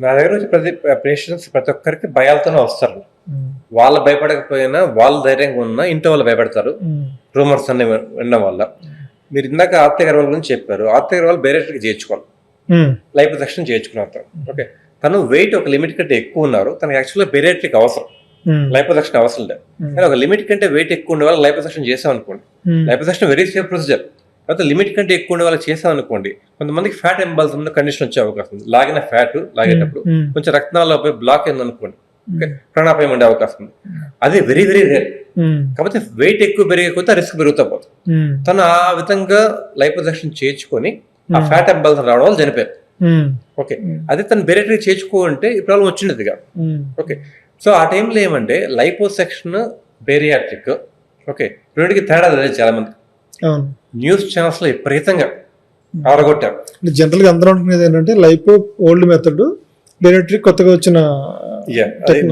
నా దగ్గర వచ్చి పేషెంట్స్ ప్రతి ఒక్కరికి భయాలతోనే వస్తారు. వాళ్ళు భయపడకపోయినా వాళ్ళు ధైర్యంగా ఉన్నా ఇంట్లో వాళ్ళు భయపడతారు రూమర్స్ అన్ని వినడం వల్ల. మీరు ఇందాక ఆర్తి అగర్వాల్ గురించి చెప్పారు. ఆర్తి అగర్వాల్ బేరేటరీకి చేర్చుకోవాలి, లైపోసెక్షన్ చేర్చుకున్నారు. ఓకే, తను వెయిట్ ఒక లిమిట్ కంటే ఎక్కువ ఉన్నారు, తనకి యాక్చువల్గా బేరేటరీకి అవసరం, లైపోసెక్షన్ అవసరం లేదు. కానీ ఒక లిమిట్ కంటే వెయిట్ ఎక్కువ ఉండే వాళ్ళు లైపోసెక్షన్ చేసాం అనుకోండి, లైపోసెక్షన్ వెరీ సేఫ్ ప్రొసీజర్. అయితే లిమిట్ కంటే ఎక్కువ ఉండే వాళ్ళు చేసాం అనుకోండి, కొంతమందికి ఫ్యాట్ ఎంబాల్స్ ఉన్న కండిషన్ వచ్చే అవకాశం ఉంది. లాగిన ఫ్యాట్ లాగేటప్పుడు కొంచెం రక్తనాళాలపై బ్లాక్ అయింది అనుకోండి, ప్రాణాపాయం ఉండే అవకాశం ఉంది. అది వెరీ వెరీ రేర్. కాకపోతే వెయిట్ ఎక్కువ పెరిగకపోతే రిస్క్ పెరుగుతా పోతుంది. తను ఆ విధంగా లైపోసెక్షన్ చేర్చుకొని ఆ ఫ్యాట్ ఎంబాల్స్ రావడం వల్ల చనిపోయారు. ఓకే, అదే తను బేరేటరీ చేర్చుకుంటే ఈ ప్రాబ్లం వచ్చిండేది కాదు. ఓకే, సో ఆ టైంలో ఏమంటే లైపోసెక్షన్, బేరియాట్రిక్, ఓకే, రెండుకి తేడా తెలియదు చాలా మంది. న్యూస్ ఛానల్స్ లో విపరీతంగా ఆరగొట్టారు. జనరల్ గా అందరూ అనుకునేది ఏంటంటే లైపో ఓల్డ్ మెథడ్, బేరియాట్రిక్ కొత్తగా వచ్చిన.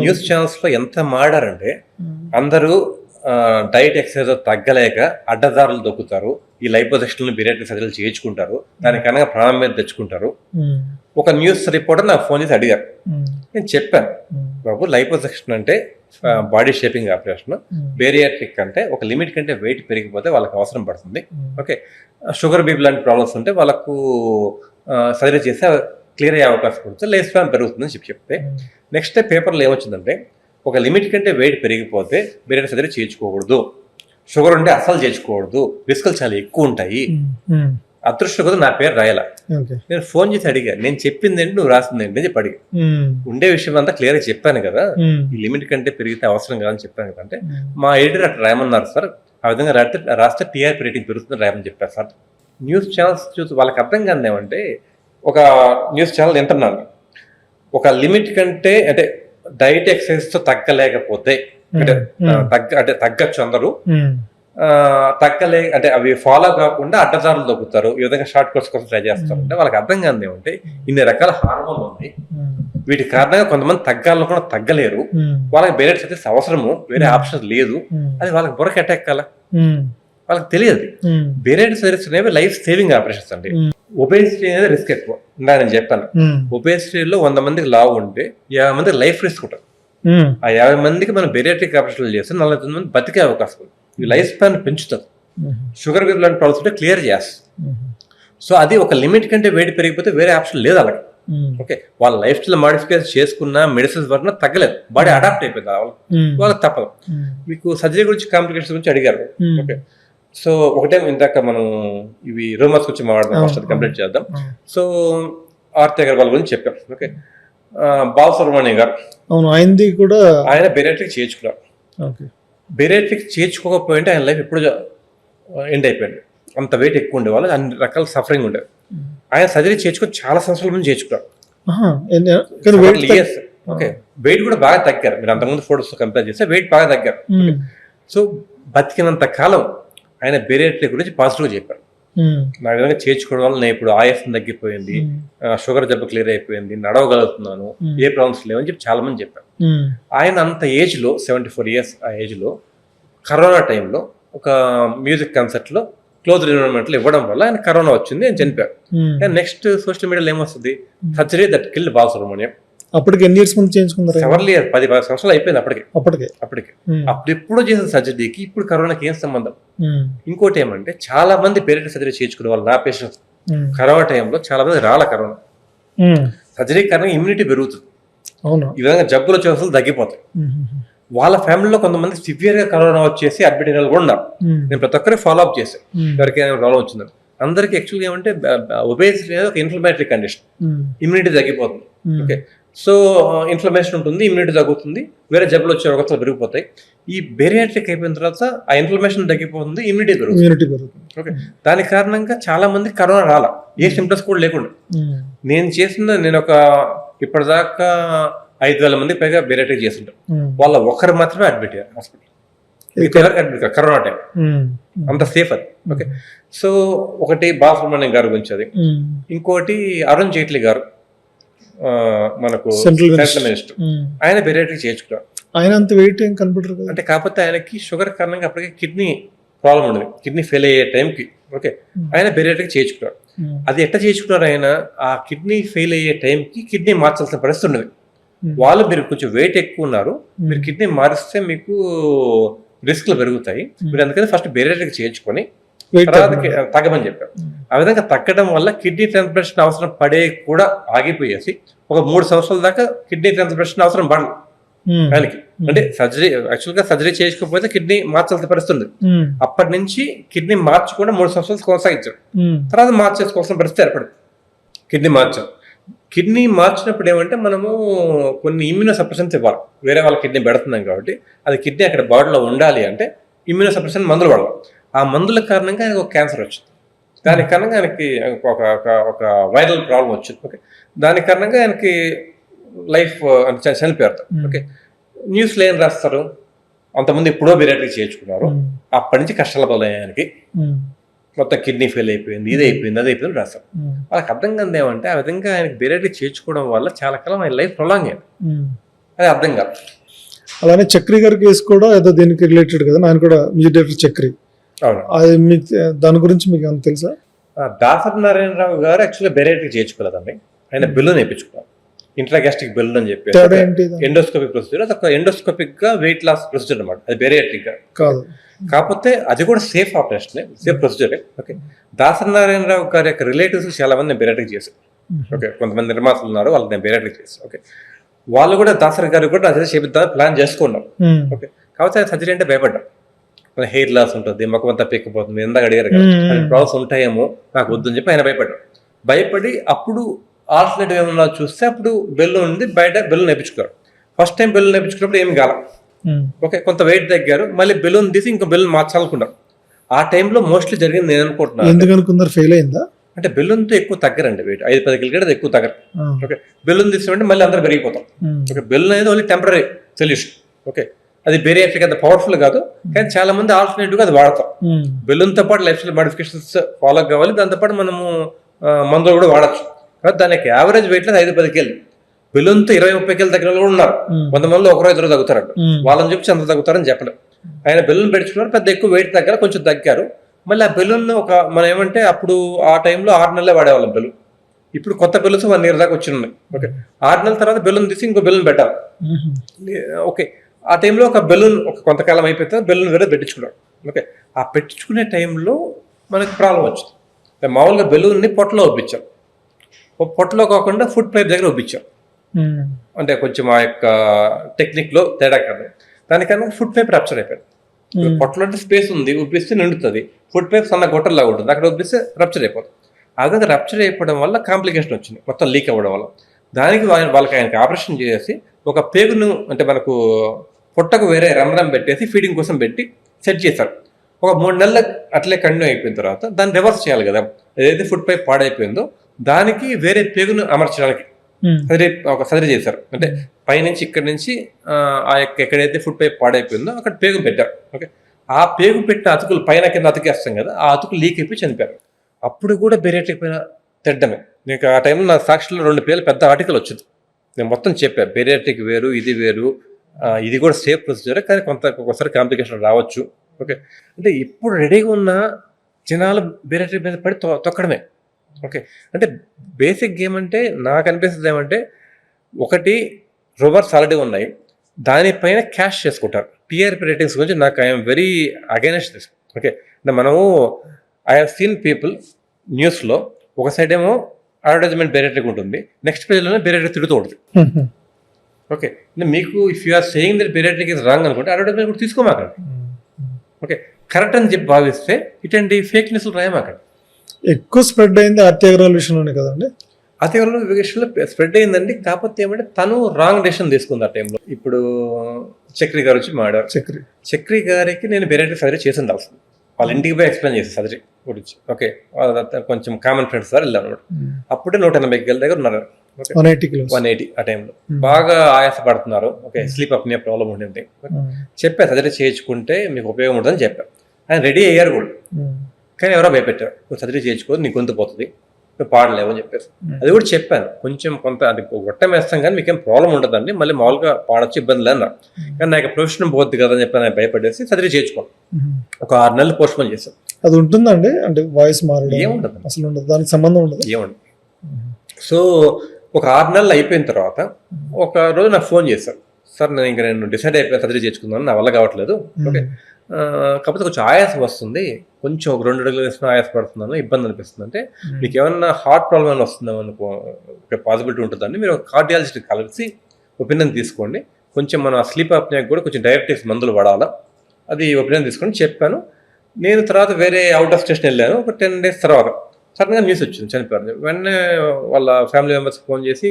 న్యూస్ ఛానల్స్ లో ఎంత మాడారంటే అందరూ డైట్ ఎక్సర్సైజ్ తగ్గలేక అడ్డదారులు దొక్కుతారు, ఈ లైపోసెక్షన్ బేరియాట్రిక్ సర్జరీలు చేయించుకుంటారు, దానికన్నా ప్రాణం మీద తెచ్చుకుంటారు. ఒక న్యూస్ రిపోర్టర్ నాకు ఫోన్ చేసి అడిగారు, నేను చెప్పాను బాబు లైపోసెక్షన్ అంటే బాడీ షేపింగ్ ఆపరేషన్, బేరియాట్రిక్ అంటే ఒక లిమిట్ కంటే వెయిట్ పెరిగిపోతే వాళ్ళకి అవసరం పడుతుంది. ఓకే, షుగర్ బీపీ లాంటి ప్రాబ్లమ్స్ ఉంటే వాళ్ళకు సర్జరీ చేస్తే క్లియర్ అయ్యే అవకాశం ఉంటుంది, లైఫ్ స్పాన్ పెరుగుతుందని చెప్తే నెక్స్ట్ డే పేపర్లో ఏమొచ్చిందంటే ఒక లిమిట్ కంటే వెయిట్ పెరిగిపోతే బేరియాట్రిక్ సర్జరీ చేయించుకోకూడదు, షుగర్ ఉంటే అస్సలు చేయించుకోకూడదు, రిస్కులు చాలా ఎక్కువ ఉంటాయి. అదృష్టం కదా నా పేరు రాయాల. నేను ఫోన్ చేసి అడిగా, నేను చెప్పింది ఏంటి నువ్వు రాసింది ఏంటి అని చెప్పి అడిగా. ఉండే విషయం అంతా క్లియర్గా చెప్పాను కదా, ఈ లిమిట్ కంటే పెరిగితే అవసరం కాదని చెప్పాను కదా అంటే మా ఎడిటర్ అట్లా రాయమన్నారు సార్, ఆ విధంగా రాస్తే టీఆర్పీ రేటింగ్ పెరుగుతుంది రాయమని చెప్పారు సార్. న్యూస్ ఛానల్స్ చూసి వాళ్ళకి అర్థం కాదు ఏమంటే, ఒక న్యూస్ ఛానల్ వింటున్నాను, ఒక లిమిట్ కంటే అంటే డైట్ ఎక్సర్సైజ్ తో తగ్గలేకపోతే అంటే తగ్గచ్చు అందరూ, తగ్గలే అంటే అవి ఫాలో కాకుండా అడ్డదారులు దొక్కుతారు, ఈ విధంగా షార్ట్ కట్స్ కోసం ట్రై చేస్తారు. అంటే వాళ్ళకి అర్థం కాదు ఏమంటే ఇన్ని రకాల హార్మోన్లు ఉన్నాయి, వీటి కారణంగా కొంతమంది తగ్గాలను కూడా తగ్గలేరు, వాళ్ళకి బేరేట్ సర్జరీస్ అవసరము, వేరే ఆప్షన్ లేదు, అది వాళ్ళకి బుర్రకి అటాక్ కాల, వాళ్ళకి తెలియదు. బేరేట్ సర్జరీస్ అనేవి లైఫ్ సేవింగ్ ఆపరేషన్స్ అండి. ఒబేసిటీ అనేది రిస్క్ ఎక్కువ. నేను చెప్పాను, ఒబేసిటీలో 100 మందికి లావు ఉంటే 50 మందికి లైఫ్ రిస్క్ ఉంటుంది. ఆ 50 మందికి మనం బేరియాట్రిక్ ఆపరేషన్లు చేస్తే 49 మంది బతికే అవకాశం ఉంది. లైఫ్ స్పాన్ పెంచుతుంది, షుగర్ బీపీ లాంటి ప్రాబ్లమ్స్ ఉంటే క్లియర్ చేస్తుంది. సో అది ఒక లిమిట్ కంటే వెయిట్ పెరిగిపోతే వేరే ఆప్షన్ లేదు అలాగే. ఓకే, వాళ్ళ లైఫ్ స్టైల్ మాడిఫికేషన్ చేసుకున్న మెడిసిన్స్ వల్ల తగ్గలేదు, బాడీ అడాప్ట్ అయిపోయింది వాళ్ళకి తప్పదు. మీకు సర్జరీ గురించి కాంప్లికేషన్స్ గురించి అడిగారు. ఓకే, సో ఒకటే ఇందాక మనం ఇవి రూమర్స్ గురించి మాట్లాడదాం, ఫస్ట్ అది కంప్లీట్ చేద్దాం. సో ఆర్తి అగర్వాల్ గురించి చెప్పాం. ఓకే, బాలసుబ్రహ్మణ్యం గారు ఆయన బేరియాట్రిక్ చేయించుకున్నారు. బేరియాట్రిక్ చేయించుకోకపోయింటే ఆయన లైఫ్ ఎప్పుడు ఎండ్ అయిపోయింది. అంత వెయిట్ ఎక్కువ ఉండేవాళ్ళు, అన్ని రకాల సఫరింగ్ ఉండేది. ఆయన సర్జరీ చేయించుకొని చాలా సంవత్సరాల ముందు చేయించుకున్నారు. ఓకే, వెయిట్ కూడా బాగా తగ్గారు. మీరు అంతకుముందు ఫోటోస్ కంపేర్ చేస్తే వెయిట్ బాగా తగ్గారు. సో బతికినంత కాలం ఆయన బేరియాట్రిక్ గురించి పాజిటివ్గా చెప్పారు. నా విధంగా చేర్చుకోవడం వల్ల నేను ఇప్పుడు ఆయాసం తగ్గిపోయింది, షుగర్ జబ్బు క్లియర్ అయిపోయింది, నడవగలుగుతున్నాను, ఏ ప్రాబ్లమ్స్ లేవని చెప్పి చాలా మంది చెప్పారు. ఆయన అంత ఏజ్ లో 74 years ఆ ఏజ్ లో కరోనా టైంలో ఒక మ్యూజిక్ కన్సర్ట్ లో క్లోజ్ ఎన్విరాన్మెంట్ లో ఇవ్వడం వల్ల ఆయన కరోనా వచ్చింది, ఆయన చనిపోయారు. నెక్స్ట్ సోషల్ మీడియాలో ఏమొస్తుంది, సర్జరీ దట్ కిల్డ్ బాలసుబ్రహ్మణ్యం. అప్పటికి ఎన్ని ఇయర్స్ ముందు చేయించుకున్నారు? 10 సంవత్సరాలు అయిపోయింది అప్పటికి. అప్పుడు ఎప్పుడో చేసిన సర్జరీకి ఇప్పుడు కరోనాకి ఏం సంబంధం? ఇంకోటి ఏమంటే చాలా మంది బేరియాట్రిక్ సర్జరీ చేయించుకునే వాళ్ళు, నా పేషెంట్స్ కరోనా టైంలో చాలా మంది రాల కరోనా సర్జరీ కారణంగా ఇమ్యూనిటీ పెరుగుతుంది, ఈ విధంగా జబ్బుల ఛాన్సులు తగ్గిపోతాయి. వాళ్ళ ఫ్యామిలీలో కొంతమంది సివియర్ గా కరోనా వచ్చేసి అడ్మిట్ అయిన కూడా ఉన్నారు. నేను ప్రతి ఒక్కరికి ఫాలో అప్ చేశాను, ఎవరికైనా ప్రాబ్లం వచ్చిందని. అందరికి యాక్చువల్గా ఏమంటే ఒబేసిటీ అనేది ఒక ఇన్ఫ్లమేటరీ కండిషన్, ఇమ్యూనిటీ తగ్గిపోతుంది. ఓకే, సో ఇన్ఫ్లమేషన్ ఉంటుంది, ఇమ్యూనిటీ తగ్గుతుంది, వేరే జబ్బులు వచ్చే అవకాశాలు పెరిగిపోతాయి. ఈ బేరియాట్రిక్ అయిపోయిన తర్వాత ఆ ఇన్ఫ్లమేషన్ తగ్గిపోతుంది, ఇమ్యూనిటీ పెరుగుతుంది. ఓకే, దాని కారణంగా చాలా మంది కరోనా రాల, ఏ సిమ్టమ్స్ కూడా లేకుండా. నేను ఒక ఇప్పటిదాకా 5,000 మందికి పైగా బేరియాట్రిక్ చేస్తుంటారు. వాళ్ళ ఒక్కరు మాత్రమే అడ్మిట్ అయ్యారు హాస్పిటల్, కరోనా టైం. అంత సేఫ్ అది. ఓకే, సో ఒకటి బాలసుబ్రహ్మణ్యం గారి గురించి అది. ఇంకోటి అరుణ్ జైట్లీ గారు, మనకు సెంట్రల్ మినిస్టర్, ఆయన బేరియాట్రిక్ చేయించుకున్నారు. ఆయన అంత వెయిట్ ఏం కనపడరు అంటే, కాకపోతే ఆయనకి షుగర్ కారణంగా అప్పటికే కిడ్నీ ప్రాబ్లం ఉండేది, కిడ్నీ ఫెయిల్ అయ్యే టైంకి. ఓకే, ఆయన బేరియాట్రిక్ చేయించుకున్నారు. అది ఎట్లా చేయించుకున్నారు ఆయన, ఆ కిడ్నీ ఫెయిల్ అయ్యే టైంకి కిడ్నీ మార్చాల్సిన పరిస్థితి ఉండదు. వాళ్ళు మీరు కొంచెం వెయిట్ ఎక్కువ ఉన్నారు, మీరు కిడ్నీ మారిస్తే మీకు రిస్క్లు పెరుగుతాయి, మీరు అందుకని ఫస్ట్ బేరేటరీకి చేయించుకొని తర్వాత తగ్గమని చెప్పారు. ఆ విధంగా తగ్గడం వల్ల కిడ్నీ ట్రాన్స్ప్లాంటేషన్ అవసరం పడే కూడా ఆగిపోయేసి ఒక 3 సంవత్సరాల దాకా కిడ్నీ ట్రాన్స్ప్లాంటేషన్ అవసరం పడదు ఆయనకి. అంటే సర్జరీ యాక్చువల్గా సర్జరీ చేసుకోకపోతే కిడ్నీ మార్చాల్సిన పరిస్థితి ఉంది. అప్పటి నుంచి కిడ్నీ మార్చకుండా 3 సంవత్సరాలు కొనసాగించారు. తర్వాత మార్చేసుకోవాల్సిన పరిస్థితి ఏర్పడింది. కిడ్నీ మార్చారు. కిడ్నీ మార్చినప్పుడు ఏమంటే మనము కొన్ని ఇమ్యూనో సప్రెషన్స్ ఇవ్వాలి. వేరే వాళ్ళ కిడ్నీ పెడుతున్నాం కాబట్టి అది కిడ్నీ అక్కడ బాడీలో ఉండాలి అంటే ఇమ్యూనో సప్రెషన్ మందులు వాడాలి. ఆ మందుల కారణంగా ఆయనకు ఒక క్యాన్సర్ వచ్చింది. దాని కారణంగా ఆయనకి ఒక వైరల్ ప్రాబ్లం వచ్చింది. ఓకే, దాని కారణంగా ఆయనకి లైఫ్ చనిపోయారు. ఓకే, న్యూస్లో ఏం రాస్తారు, అంతమంది ఎప్పుడో బేరేటరీ చేయించుకున్నారు, అప్పటి నుంచి కష్టాల పాలయ్యానికి మొత్తం కిడ్నీ ఫెయిల్ అయిపోయింది, ఇది అయిపోయింది, అది అయిపోయింది రాస్తారు. వాళ్ళకి అర్థం కాదు ఏమంటే ఆ విధంగా ఆయనకి బేరేటరీ చేయించుకోవడం వల్ల చాలా కాలం ఆయన లైఫ్ ప్రొలాంగ్ అయింది. అది అర్థం కాదు. అలానే చక్రి గారి కేసు కూడా ఏదో దీనికి రిలేటెడ్ కదా, ఆయన కూడా మ్యూజిక్ చక్రి. అవును, అది మీకు దాని గురించి మీకు ఏమైనా తెలుసా? దాసరి నారాయణరావు గారు యాక్చువల్గా బేరేటరీ చేయించుకోలేదండి, ఆయన బెలూన్ వేయించుకున్నారు. ఇంట్రాగాస్ట్రిక్ బెలూన్ అని చెప్పి ఎండోస్కోపిక్ ప్రొసీజర్. అది ఒక ఎండోస్కోపిక్ గా వెయిట్ లాస్ ప్రొసీజర్ అనమాట, అది బేరియాట్రిక్ గా కాదు. కాకపోతే అది కూడా safe operation, safe procedure. Okay, Dasari Narayana Rao గారి యొక్క రిలేటివ్స్ చాలా మంది నేను బేరియాట్రిక్ చేశాను. ఓకే, కొంతమంది నిర్మాతలు ఉన్నారు, వాళ్ళకి నేను బేరియాట్రిక్ చేశాను. ఓకే, వాళ్ళు కూడా దాసరి గారు కూడా సర్జరీ చేపిద్దామని ప్లాన్ చేసుకున్నాం. ఓకే, కాకపోతే సర్జరీ అంటే భయపడ్డాం. హెయిర్ లాస్ ఉంటుంది, ముఖం అంతా పెక్కిపోతుంది, ఎందాక అడిగారు కదా, ప్రాబ్లమ్స్ ఉంటాయేమో నాకు వద్దని చెప్పి ఆయన భయపడి అప్పుడు ఆల్టర్నేటివ్ ఏమన్నా చూస్తే అప్పుడు బెలూన్ ఉంది, బయట బెలూన్ నేర్పించుకున్నారు. ఫస్ట్ టైం బెలూన్ నేర్పించుకున్నప్పుడు ఏమి కాల. ఓకే, కొంత వెయిట్ తగ్గారు, మళ్ళీ బెలూన్ తీసి ఇంకో బెలూన్ మార్చాలనుకున్నారు. ఆ టైంలో మోస్ట్లీ జరిగింది నేను అనుకుంటున్నాను. ఎందుకు అనుకున్నారు, ఫెయిల్ అయిందా అంటే బెలూన్తో ఎక్కువ తగ్గరండి, వెయిట్ 5-10 కిలోమీటర్ ఎక్కువ తగ్గరు. ఓకే, బెలూన్ తీసినట్టు మళ్ళీ అందరూ పెరిగిపోతాం. ఓకే, బెలూన్ అనేది ఓన్లీ టెంపరీ సొల్యూషన్. ఓకే, అది బేరియాట్రిక్ అంత పవర్ఫుల్ కాదు, కానీ చాలా మంది ఆల్టర్నేటివ్ గా అది వాడతాం. బెలూన్ తో పాటు లైఫ్ స్టైల్ మోడిఫికేషన్స్ ఫాలో కావాలి, దాంతో పాటు మనము మందులు కూడా వాడచ్చు. దానికి యావరేజ్ వెయిట్ లో 5-10 కేలు, బెలూన్ తో 20-30 కేలు తగ్గిన వాళ్ళు కూడా ఉన్నారు. 100 మందిలో 1-2 తగ్గుతారంట, వాళ్ళని చెప్పి అంత తగ్గుతారని చెప్పలేదు. ఆయన బెలూన్ పెట్టుకున్నారు, పెద్ద ఎక్కువ వెయిట్ తగ్గారు, కొంచెం తగ్గారు. మళ్ళీ ఆ బెలూన్ మనం ఏమంటే అప్పుడు ఆ టైంలో 6 నెలలే వాడేవాళ్ళం బెలూన్. ఇప్పుడు కొత్త బెలూన్స్ 1 year దాకా వచ్చి ఉన్నాయి. ఓకే, 6 నెలల తర్వాత బెలూన్ తీసి ఇంకో బెలూన్ పెట్టాలి. ఓకే, ఆ టైంలో ఒక బెలూన్ ఒక కొంతకాలం అయిపోతే బెలూన్ వేరే పెట్టించుకున్నాడు. ఓకే, ఆ పెట్టించుకునే టైంలో మనకి ప్రాబ్లం వచ్చింది. మామూలుగా బెలూన్ని పొట్టలో ఒప్పించాం, పొట్టలో కాకుండా ఫుడ్ పైప్ దగ్గర ఒప్పించాం. అంటే కొంచెం ఆ యొక్క టెక్నిక్ లో తేడా కాదు, దానికన్నా ఫుడ్ పైప్ రప్చర్ అయిపోయింది. పొట్టలో అంటే స్పేస్ ఉంది, ఉప్పిస్తే నిండుతుంది. ఫుడ్ పైప్ సన్న గొట్టలాగా ఉంటుంది, అక్కడ ఉప్పిస్తే రప్చర్ అయిపోతుంది. ఆ విధంగా రప్చర్ అయిపోవడం వల్ల కాంప్లికేషన్ వచ్చింది, మొత్తం లీక్ అవ్వడం వల్ల. దానికి వాళ్ళకి ఆయనకి ఆపరేషన్ చేసి ఒక పేగును అంటే మనకు పొట్టకు వేరే రంధ్రం పెట్టేసి ఫీడింగ్ కోసం పెట్టి సెట్ చేశారు. ఒక 3 నెలలు అట్లే కంటిన్యూ అయిపోయిన తర్వాత దాన్ని రివర్స్ చేయాలి కదా, ఏదైతే ఫుడ్ పైప్ పాడైపోయిందో దానికి వేరే పేగును అమర్చడానికి ఒక సర్జరీ చేశారు. అంటే పైనుంచి ఇక్కడి నుంచి ఆ యొక్క ఎక్కడైతే ఫుడ్ పైప్ పాడైపోయిందో అక్కడ పేగు పెట్టారు. ఓకే, ఆ పేగు పెట్టిన అతుకులు పైన కింద అతికేస్తాం కదా, ఆ అతుకులు లీక్ అయిపోయి చనిపోయారు. అప్పుడు కూడా బేరియాట్రిక్ పైన తిడ్డమే. నీకు ఆ టైంలో నా సాక్షిలో 2 పేర్లు పెద్ద ఆర్టికల్ వచ్చింది, నేను మొత్తం చెప్పాను. బేరియాట్రిక్ వేరు, ఇది వేరు, ఇది కూడా సేఫ్ ప్రొసీజర్, కానీ ఒక్కొక్కసారి కాంప్లికేషన్ రావచ్చు. ఓకే, అంటే ఇప్పుడు రెడీగా ఉన్న జనాలు బేరియాట్రిక్ మీద పడి తొక్కడమే. ఓకే, అంటే బేసిక్ గేమ్ అంటే నాకు అనిపిస్తుంది ఏమంటే, ఒకటి రూమర్స్ ఆల్రెడీ ఉన్నాయి, దానిపైన క్యాష్ చేసుకుంటారు. టీఆర్పీ రేటింగ్స్ గురించి నాకు I'm very against this. Okay, మనము ఐ హావ్ సీన్ పీపుల్ న్యూస్లో ఒక సైడ్ ఏమో అడ్వర్టైజ్మెంట్ బేరియాట్రిక్ ఉంటుంది, నెక్స్ట్ పేజ్లోనే బేరియాట్రిక్ తిడుతూ ఉంటుంది. ఓకే, మీకు if you are saying that bariatric is wrong అనుకుంటే అడ్వర్టైజ్మెంట్ కూడా తీసుకోమాకండి. ఓకే, కరెక్ట్ అని చెప్పి భావిస్తే ఇటువంటి ఫేక్ న్యూస్లు రాయమాకండి. ఎక్కువ స్ప్రెడ్ అయింది అత్యాగ్రహాల విషయంలోనే కదండి. అత్యాగ్రహాల విషయంలో స్ప్రెడ్ అయిందండి, కాకపోతే ఏమంటే తను రాంగ్ డెసిషన్ తీసుకుంది ఆ టైంలో. ఇప్పుడు చక్రి గారు వచ్చి మాడారు, చక్రి గారికి నేను బేరియాట్రిక్ సర్జరీ చేసింది అవసరం, వాళ్ళ ఇంటికి పోయి ఎక్స్ప్లెయిన్ చేసి సర్జరీ గురించి. ఓకే, కొంచెం కామన్ ఫ్రెండ్స్ ద్వారా వెళ్ళాను అనమాట. అప్పుడే 180 కేల దగ్గర ఉన్నారు, 180 ఆ టైంలో. బాగా ఆయాస పడుతున్నారు. ఓకే, స్లీప్ అప్నియా ప్రాబ్లం ఉండింది. చెప్పా సర్జరీ చేయించుకుంటే మీకు ఉపయోగం ఉంటుందని చెప్పాను. ఆయన రెడీ అయ్యారు కూడా, కానీ ఎవరో భయపెట్టారు, నువ్వు సర్జరీ చేయించుకోదు, నీ గొంతు పోతుంది, నువ్వు పాడలేవు అని చెప్పేసి. అది కూడా చెప్పాను, కొంత అది గొట్టం వేస్తాం కానీ మీకేం ప్రాబ్లం ఉండదండి, మళ్ళీ మామూలుగా పాడొచ్చు, ఇబ్బంది లేదన్నా. కానీ నాకు ప్రొఫెషన్ పోద్ది కదా అని చెప్పి నేను భయపడేసి సర్జరీ చేయించుకోను. ఒక 6 నెలలు పోస్ట్ పోన్ చేశాను. అది ఉంటుందండి అంటే వాయిస్ మారడం ఏముండదు అసలు ఉండదు, దానికి సంబంధం ఉండదు. ఏమండి. సో ఒక 6 నెలలు అయిపోయిన తర్వాత ఒక రోజు నాకు ఫోన్ చేశారు, సార్ నేను డిసైడ్ అయిపోయి సర్జరీ చేసుకుందాను, నా వల్ల కావట్లేదు, ఓకే కాకపోతే కొంచెం ఆయాసం వస్తుంది, కొంచెం ఒక 2 అడుగులు వేసిన ఆయాస పడుతున్నాను, ఇబ్బంది అనిపిస్తుంది, అంటే మీకు ఏమన్నా హార్ట్ ప్రాబ్లం ఏమైనా వస్తుందేమో అనుకో పాసిబిలిటీ ఉంటుందండి, మీరు కార్డియాలజిస్ట్ కలిసి ఒపీనియన్ తీసుకోండి, కొంచెం మన స్లీప్ అప్నియాకి కూడా కొంచెం డయాబెటిక్స్ మందులు వాడాలా, అది ఒపీనియన్ తీసుకొని చెప్పాను. నేను తర్వాత వేరే అవుట్ ఆఫ్ స్టేషన్ వెళ్ళాను. ఒక 10 days తర్వాత సడన్గా న్యూస్ వచ్చింది చనిపోయారు. వెంటనే వాళ్ళ ఫ్యామిలీ మెంబర్స్కి ఫోన్ చేసి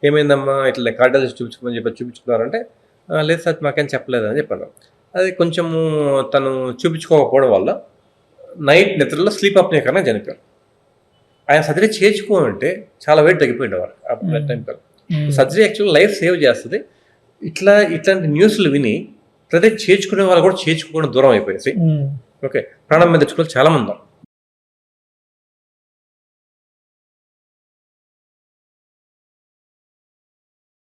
ఏమైందమ్మా ఇట్లా కార్డియాలజిస్ట్ చూపించుకోమని చెప్పి చూపించుకున్నారంటే లేదు సార్ మాకేం చెప్పలేదు అని చెప్పాను. అది కొంచెము తను చూపించుకోకపోవడం వల్ల నైట్ నిద్రలో స్లీప్ అప్నియా కన్నా చనిపోయారు. ఆయన సర్జరీ చేయించుకోమంటే చాలా వెయిట్ తగ్గిపోయిండేవారు ఆ టైం కల్లా. సర్జరీ యాక్చువల్ లైఫ్ సేవ్ చేస్తుంది. ఇట్లాంటి న్యూస్లు విని ప్రతి చేర్చుకునే వాళ్ళు కూడా చేర్చుకోవడం దూరం అయిపోయేసి ఓకే ప్రాణం మీద తెచ్చుకోవాలి చాలా మంది ఉన్నారు.